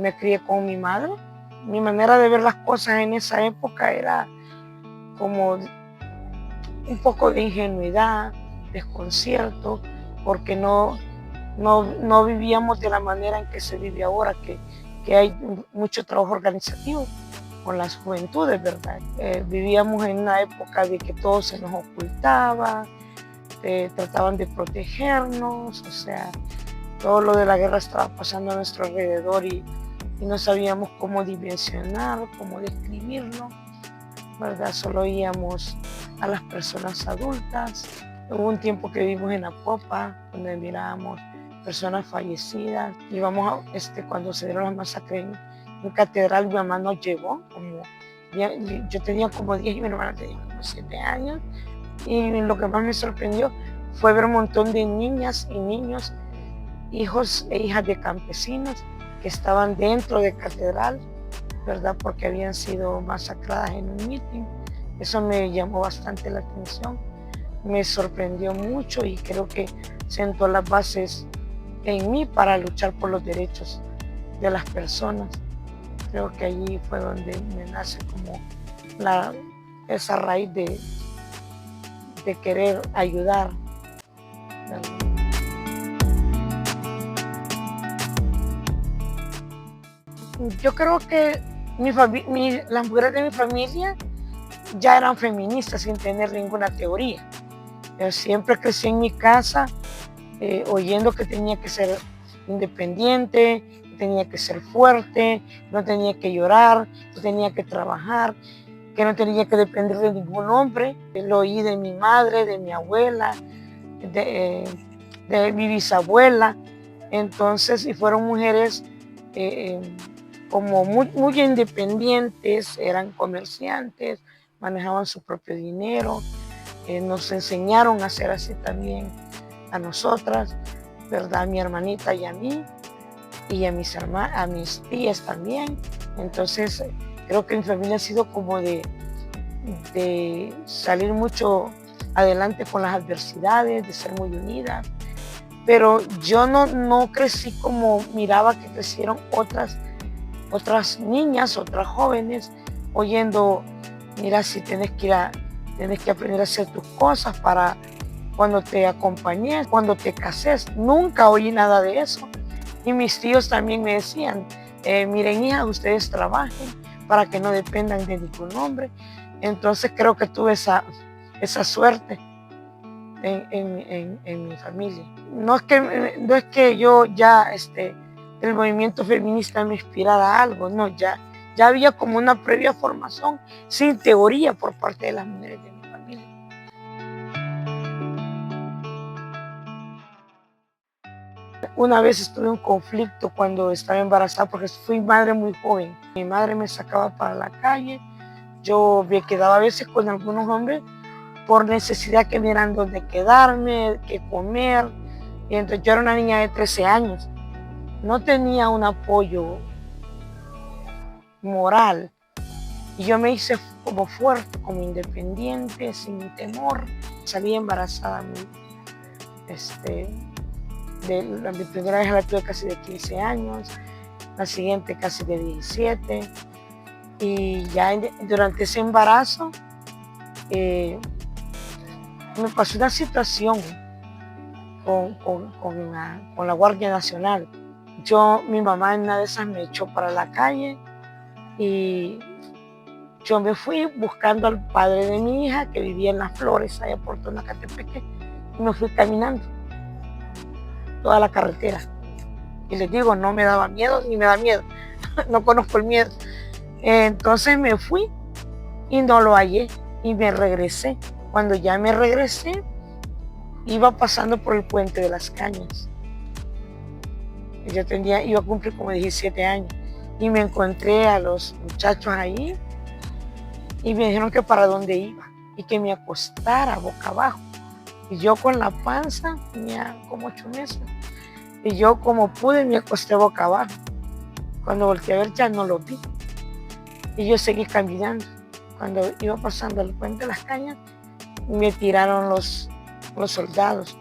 me crié con mi madre. Mi manera de ver las cosas en esa época era como un poco de ingenuidad, desconcierto, porque no vivíamos de la manera en que se vive ahora, que hay mucho trabajo organizativo con las juventudes, ¿verdad? Vivíamos en una época de que todo se nos ocultaba, trataban de protegernos, o sea, todo lo de la guerra estaba pasando a nuestro alrededor y no sabíamos cómo dimensionar, cómo describirlo, ¿verdad? Solo oíamos a las personas adultas. Hubo un tiempo que vivimos en Apopa, donde mirábamos personas fallecidas. Íbamos cuando se dieron las masacres en Catedral, mi mamá nos llevó, yo tenía como 10 y mi hermana tenía como 7 años. Y lo que más me sorprendió fue ver un montón de niñas y niños, hijos e hijas de campesinos que estaban dentro de Catedral, ¿verdad? Porque habían sido masacradas en un mitin. Eso me llamó bastante la atención, me sorprendió mucho y creo que sentó las bases en mí para luchar por los derechos de las personas. Creo que allí fue donde me nace como esa raíz de querer ayudar. Yo creo que las mujeres de mi familia ya eran feministas sin tener ninguna teoría. Yo siempre crecí en mi casa oyendo que tenía que ser independiente, que tenía que ser fuerte, no tenía que llorar, no tenía que trabajar, que no tenía que depender de ningún hombre. Lo oí de mi madre, de mi abuela, de mi bisabuela. Entonces, y fueron mujeres como muy independientes, eran comerciantes, manejaban su propio dinero, nos enseñaron a ser así también a nosotras, ¿verdad? A mi hermanita y a mí, y a mis tías también. Entonces, creo que mi familia ha sido como de salir mucho adelante con las adversidades, de ser muy unidas. Pero yo no crecí como miraba que crecieron otras niñas, otras jóvenes, oyendo, mira, si tienes que aprender a hacer tus cosas para cuando te acompañes, cuando te cases. Nunca oí nada de eso. Y mis tíos también me decían, miren hija, ustedes trabajen para que no dependan de ningún hombre. Entonces creo que tuve esa suerte en mi familia. No es que yo ya el movimiento feminista me inspirara a algo, no, ya había como una previa formación sin teoría por parte de las mujeres de mi familia. Una vez estuve en un conflicto cuando estaba embarazada porque fui madre muy joven. Mi madre me sacaba para la calle, yo me quedaba a veces con algunos hombres por necesidad que me dieran donde quedarme, qué comer. Y entonces yo era una niña de 13 años, no tenía un apoyo moral. Y yo me hice como fuerte, como independiente, sin temor. Salí embarazada. Mi primera vez la tuve casi de 15 años, la siguiente casi de 17. Y ya durante ese embarazo me pasó una situación con la Guardia Nacional. Mi mamá en una de esas me echó para la calle y yo me fui buscando al padre de mi hija que vivía en Las Flores, allá por Tonacatepeque, y me fui caminando toda la carretera. Y les digo, no me daba miedo ni me da miedo, no conozco el miedo. Entonces me fui y no lo hallé y me regresé. Cuando ya me regresé, iba pasando por el Puente de las Cañas. Yo iba a cumplir como 17 años y me encontré a los muchachos ahí y me dijeron que para dónde iba y que me acostara boca abajo. Y yo con la panza, tenía como 8 meses, y yo como pude me acosté boca abajo. Cuando volteé a ver ya no lo vi y yo seguí caminando. Cuando iba pasando el Puente de las Cañas, me tiraron los soldados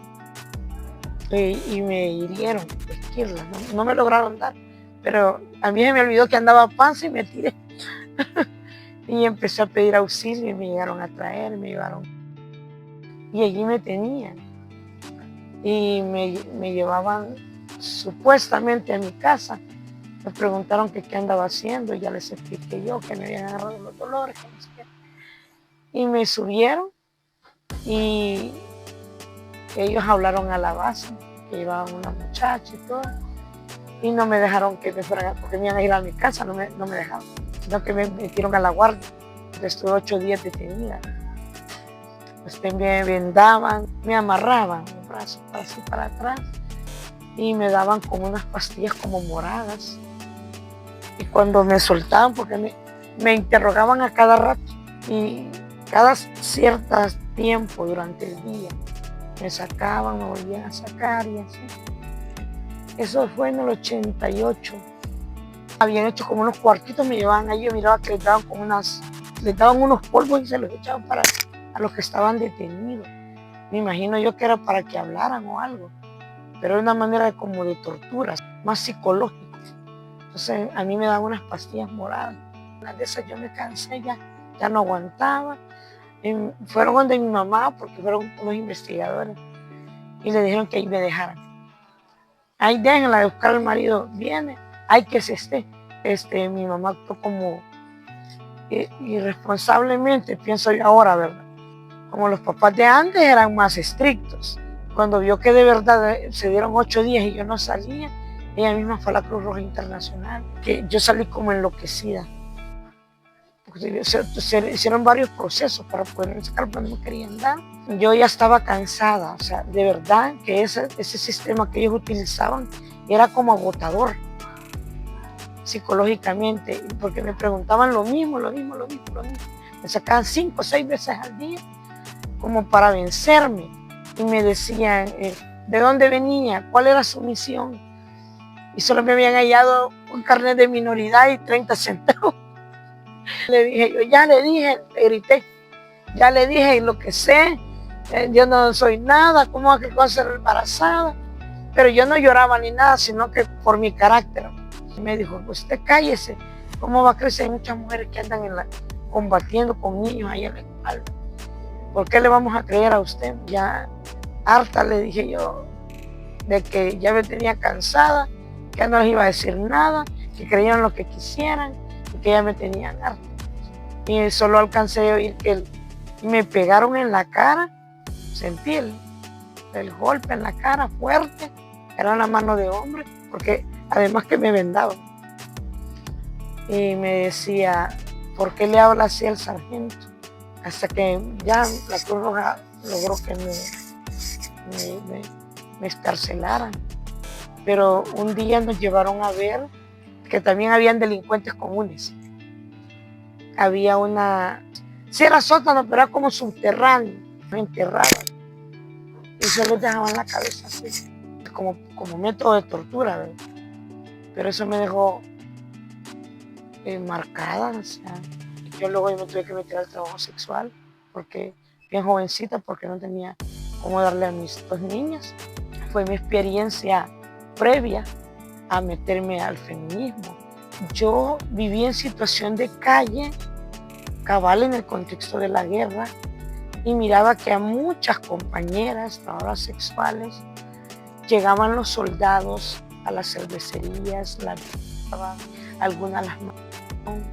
y me hirieron esquirlas, no me lograron dar, pero a mí se me olvidó que andaba panza y me tiré. Y empecé a pedir auxilio y me llegaron a traer, me llevaron. Y allí me tenían. Y me llevaban supuestamente a mi casa. Me preguntaron que qué andaba haciendo, y ya les expliqué yo que me habían agarrado los dolores. Que no sé qué. Y me subieron y ellos hablaron a la base, que llevaban una muchacha y todo. Y no me dejaron que me fueran, porque me iban a ir a mi casa, no me dejaron, sino que me metieron a la guardia. Estuve 8 días detenida. Me vendaban, me amarraban los brazos así para atrás y me daban como unas pastillas como moradas. Y cuando me soltaban, porque me interrogaban a cada rato y cada cierto tiempo durante el día, me sacaban, me volvían a sacar y así. Eso fue en el 88. Habían hecho como unos cuartitos, me llevaban allí, yo miraba que les daban unos polvos y se los echaban a los que estaban detenidos. Me imagino yo que era para que hablaran o algo, pero era una manera como de tortura, más psicológica. Entonces a mí me daban unas pastillas moradas. Una de esas yo me cansé, ya no aguantaba. Fueron donde mi mamá, porque fueron unos investigadores, y le dijeron que ahí me dejaran. Ahí déjenla de buscar al marido, viene, hay que se esté. Mi mamá actuó como irresponsablemente, pienso yo ahora, ¿verdad? Como los papás de antes eran más estrictos. Cuando vio que de verdad se dieron 8 días y yo no salía, ella misma fue a la Cruz Roja Internacional, que yo salí como enloquecida. Porque se hicieron varios procesos para poder sacar, pero no me querían dar. Yo ya estaba cansada, o sea, de verdad que ese sistema que ellos utilizaban era como agotador psicológicamente, porque me preguntaban lo mismo. Me sacaban 5 o 6 veces al día como para vencerme y me decían de dónde venía, cuál era su misión, y solo me habían hallado un carnet de minoridad y 30 centavos. Le dije, yo ya le dije, le grité, ya le dije, y lo que sé, yo no soy nada, ¿cómo que puedo ser embarazada? Pero yo no lloraba ni nada, sino que por mi carácter. Me dijo, usted cállese, ¿cómo va a crecer? Hay muchas mujeres que andan combatiendo con niños ahí en la espalda. ¿Por qué le vamos a creer a usted? Ya harta, le dije yo, de que ya me tenía cansada, que ya no les iba a decir nada, que creyeran lo que quisieran y que ya me tenían harta. Y solo alcancé a oír que me pegaron en la cara, sentí el golpe en la cara fuerte, era una mano de hombre, porque además que me vendaban. Y me decía, ¿por qué le habla así al sargento? Hasta que ya la Cruz Roja logró que me excarcelaran. Pero un día nos llevaron a ver que también habían delincuentes comunes. Había sí era sótano, pero era como subterráneo, enterrada. Y se les dejaban la cabeza así, como método de tortura, ¿verdad? Pero eso me dejó marcada, o sea, yo luego me tuve que meter al trabajo sexual, porque bien jovencita, porque no tenía cómo darle a mis 2 niñas. Fue mi experiencia previa a meterme al feminismo. Yo viví en situación de calle, cabal en el contexto de la guerra, y miraba que a muchas compañeras trabajadoras sexuales llegaban los soldados a las cervecerías, las violaban, algunas las mataron,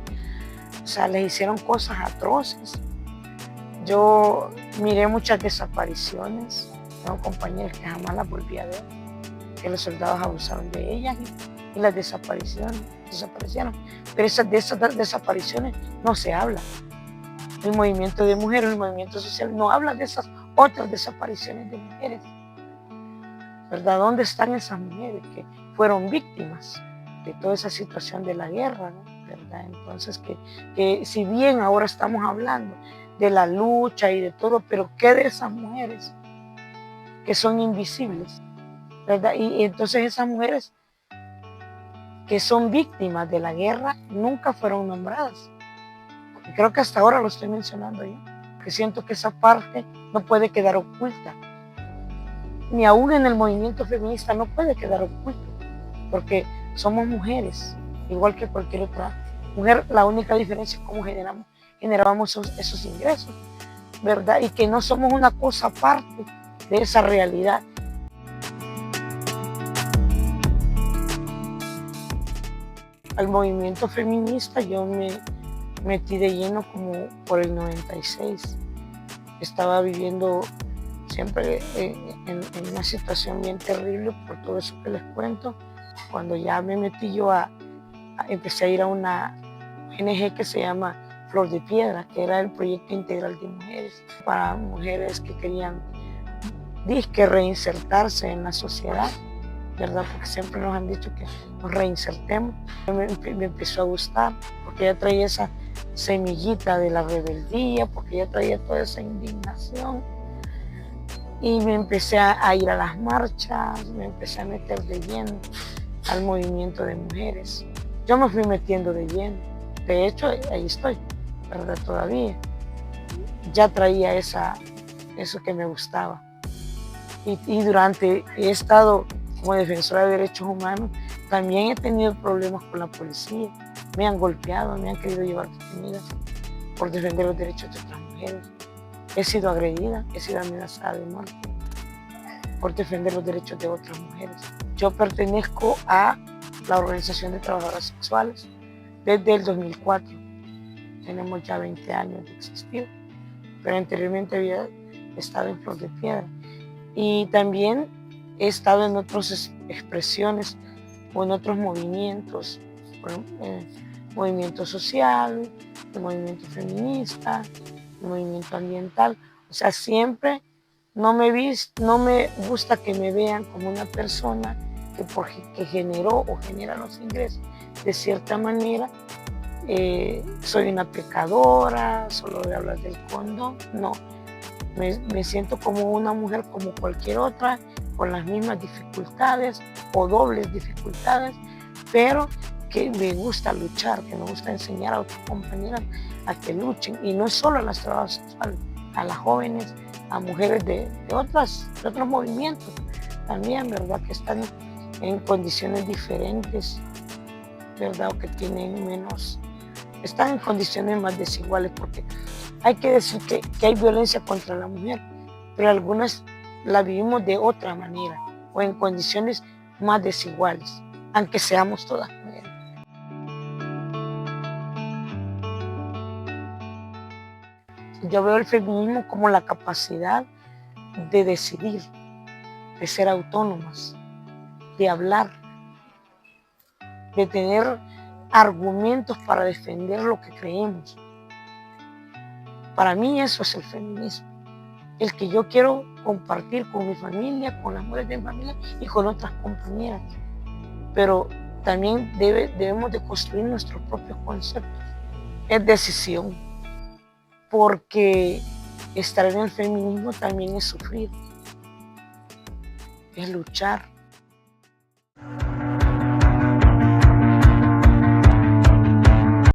o sea, les hicieron cosas atroces. Yo miré muchas desapariciones, tengo compañeras que jamás las volví a ver, que los soldados abusaron de ellas y las desaparecieron. Pero de esas desapariciones no se habla. El movimiento de mujeres, el movimiento social no habla de esas otras desapariciones de mujeres, ¿verdad? ¿Dónde están esas mujeres que fueron víctimas de toda esa situación de la guerra, ¿no? ¿Verdad? Entonces, que si bien ahora estamos hablando de la lucha y de todo, pero ¿qué de esas mujeres que son invisibles, ¿verdad? Y entonces esas mujeres que son víctimas de la guerra nunca fueron nombradas. Y creo que hasta ahora lo estoy mencionando yo, que siento que esa parte no puede quedar oculta. Ni aún en el movimiento feminista no puede quedar oculto, porque somos mujeres, igual que cualquier otra mujer. La única diferencia es cómo generamos esos ingresos, ¿verdad? Y que no somos una cosa aparte de esa realidad. Al movimiento feminista yo me metí de lleno como por el 96. Estaba viviendo siempre en una situación bien terrible por todo eso que les cuento. Cuando ya me metí yo empecé a ir a una ONG que se llama Flor de Piedra, que era el proyecto integral de mujeres, para mujeres que querían reinsertarse en la sociedad, ¿verdad? Porque siempre nos han dicho que nos reinsertemos. Me empezó a gustar porque ya traía esa semillita de la rebeldía, porque ya traía toda esa indignación. Y me empecé a ir a las marchas, me empecé a meter de lleno al movimiento de mujeres. Yo me fui metiendo de lleno. De hecho, ahí estoy, ¿verdad? Todavía. Ya traía eso que me gustaba. Y durante, he estado como defensora de derechos humanos, también he tenido problemas con la policía. Me han golpeado, me han querido llevar detenidas por defender los derechos de otras mujeres. He sido agredida, he sido amenazada de muerte por defender los derechos de otras mujeres. Yo pertenezco a la Organización de Trabajadoras Sexuales desde el 2004. Tenemos ya 20 años de existir, pero anteriormente había estado en Flor de Piedra. Y también he estado en otras expresiones o en otros movimientos, movimiento social, el movimiento feminista, el movimiento ambiental. O sea, siempre no me gusta que me vean como una persona que generó o genera los ingresos de cierta manera. Soy una pecadora, solo voy a hablar del condón. No, me siento como una mujer como cualquier otra, con las mismas dificultades o dobles dificultades, pero que me gusta luchar, que me gusta enseñar a otras compañeras a que luchen, y no solo a las trabajadoras sexuales, a las jóvenes, a mujeres de otros movimientos también, ¿verdad? Que están en condiciones diferentes, ¿verdad? O que tienen están en condiciones más desiguales, porque hay que decir que hay violencia contra la mujer, pero algunas la vivimos de otra manera o en condiciones más desiguales, aunque seamos todas mujeres. Yo veo el feminismo como la capacidad de decidir, de ser autónomas, de hablar, de tener argumentos para defender lo que creemos. Para mí eso es el feminismo, el que yo quiero compartir con mi familia, con las mujeres de mi familia y con otras compañeras. Pero también debemos de construir nuestros propios conceptos. Es decisión, porque estar en el feminismo también es sufrir, es luchar,